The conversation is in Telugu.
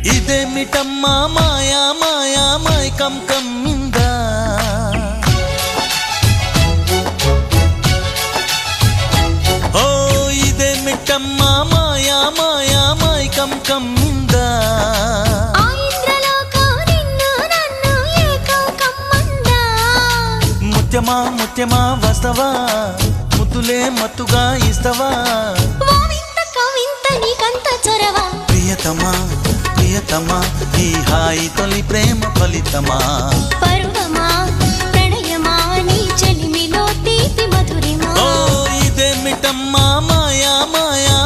ఇదేమిటమ్మా మాయా మాయా మైకం కమ్మిందా ఓ ఇదేమిటమ్మా మాయా మాయా మైకం కమ్మిందా ముత్యమా ముత్యమా వస్తవా ముద్దులే మత్తుగా ఇస్తవా ప్రియతమా ప్రియతమా ఈ హాయి తొలి ప్రేమ ఫలితమా పరువమా ప్రణయమా నీ చెలిమిలో తీపి మధురిమా ఓ ఇదేమిటమ్మా మాయా మాయా